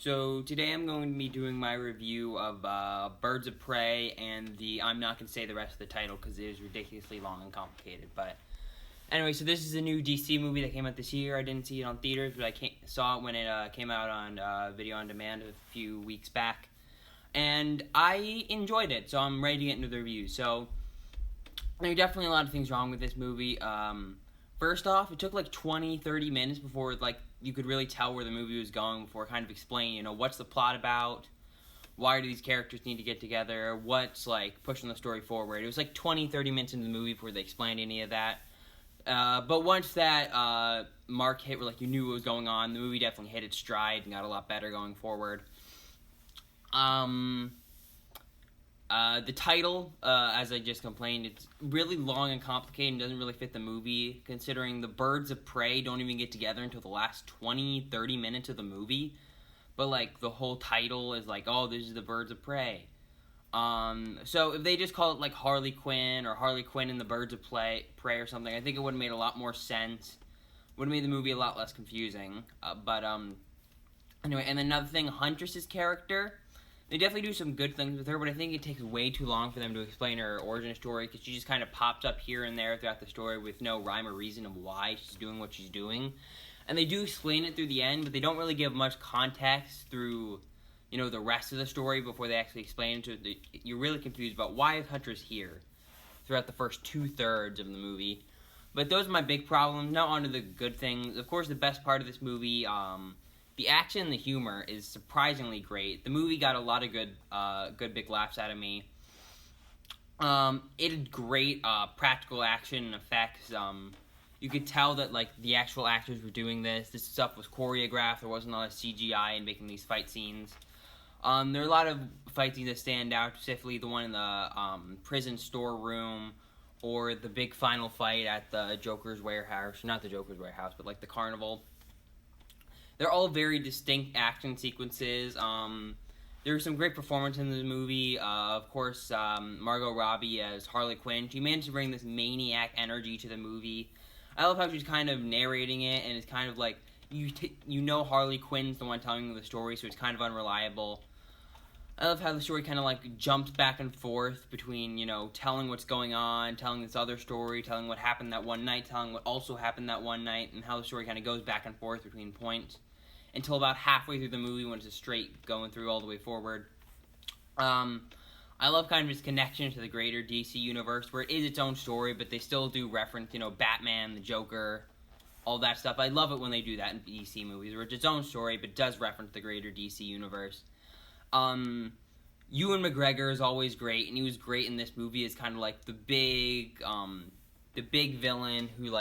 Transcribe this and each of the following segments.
So today I'm going to be doing my review of Birds of Prey and I'm not going to say the rest of the title because it is ridiculously long and complicated. But anyway, so this is a new DC movie that came out this year. I didn't see it on theaters, but I saw it when it came out on video on demand a few weeks back. And I enjoyed it, so I'm ready to get into the review. So there are definitely a lot of things wrong with this movie. First off, it took like 20-30 minutes before you could really tell where the movie was going, before kind of explaining, what's the plot about, why do these characters need to get together, what's pushing the story forward. It was like 20-30 minutes into the movie before they explained any of that. But once that mark hit where you knew what was going on, the movie definitely hit its stride and got a lot better going forward. The title, as I just complained, it's really long and complicated and doesn't really fit the movie, considering the Birds of Prey don't even get together until the last 20-30 minutes of the movie. But, the whole title is oh, this is the Birds of Prey. So if they just call it, Harley Quinn or Harley Quinn and the Birds of Prey or something, I think it would have made a lot more sense. Would have made the movie a lot less confusing. Anyway, and another thing, Huntress's character, they definitely do some good things with her, but I think it takes way too long for them to explain her origin story, because she just kind of pops up here and there throughout the story with no rhyme or reason of why she's doing what she's doing. And they do explain it through the end, but they don't really give much context through, the rest of the story before they actually explain it. So you're really confused about why is Huntress here throughout the first 2/3 of the movie. But those are my big problems. Now on to the good things. Of course, the best part of this movie, the action and the humor is surprisingly great. The movie got a lot of good big laughs out of me. It had great practical action and effects. You could tell that the actual actors were doing this. This stuff was choreographed. There wasn't a lot of CGI in making these fight scenes. There are a lot of fight scenes that stand out, specifically the one in the prison storeroom, or the big final fight at the Joker's warehouse. Not the Joker's warehouse, but the carnival. They're all very distinct action sequences. There are some great performances in the movie. Of course, Margot Robbie as Harley Quinn. She managed to bring this maniac energy to the movie. I love how she's kind of narrating it, and it's kind of Harley Quinn's the one telling the story, so it's kind of unreliable. I love how the story kind of jumps back and forth between, telling what's going on, telling this other story, telling what happened that one night, telling what also happened that one night, and how the story kind of goes back and forth between points until about halfway through the movie when it's a straight going through all the way forward. I love kind of its connection to the greater DC universe, where it is its own story, but they still do reference, Batman, the Joker, all that stuff. I love it when they do that in DC movies, where it's its own story, but does reference the greater DC universe. Ewan McGregor is always great, and he was great in this movie as kind of the big villain who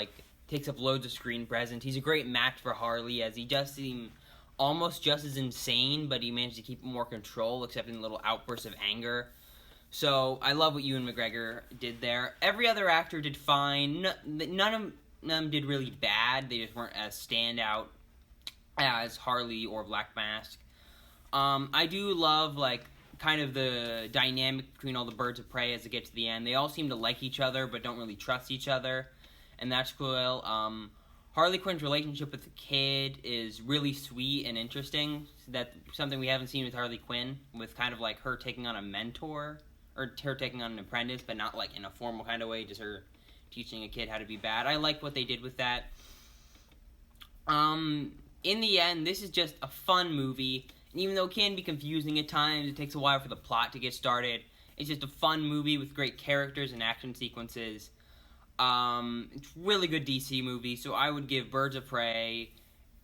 takes up loads of screen presence. He's a great match for Harley, as he does seem almost just as insane, but he managed to keep more control, except in little outbursts of anger. So I love what Ewan McGregor did there. Every other actor did fine. None of them did really bad. They just weren't as standout as Harley or Black Mask. I do love kind of the dynamic between all the Birds of Prey as it gets to the end. They all seem to like each other, but don't really trust each other, and that's cool. Harley Quinn's relationship with the kid is really sweet and interesting. That's something we haven't seen with Harley Quinn, with kind of her taking on a mentor, or her taking on an apprentice, but not in a formal kind of way, just her teaching a kid how to be bad. I like what they did with that. In the end, this is just a fun movie. And even though it can be confusing at times, it takes a while for the plot to get started. It's just a fun movie with great characters and action sequences. It's a really good DC movie, so I would give Birds of Prey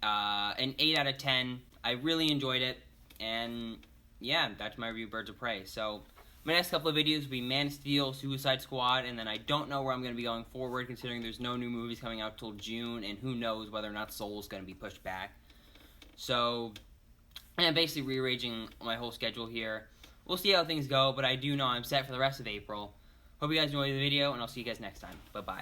an 8 out of 10. I really enjoyed it, and yeah, that's my review of Birds of Prey. So my next couple of videos will be Man of Steel, Suicide Squad, and then I don't know where I'm going to be going forward, considering there's no new movies coming out till June, and who knows whether or not Soul's going to be pushed back. So I'm basically rearranging my whole schedule here. We'll see how things go, but I do know I'm set for the rest of April. Hope you guys enjoyed the video, and I'll see you guys next time. Bye-bye.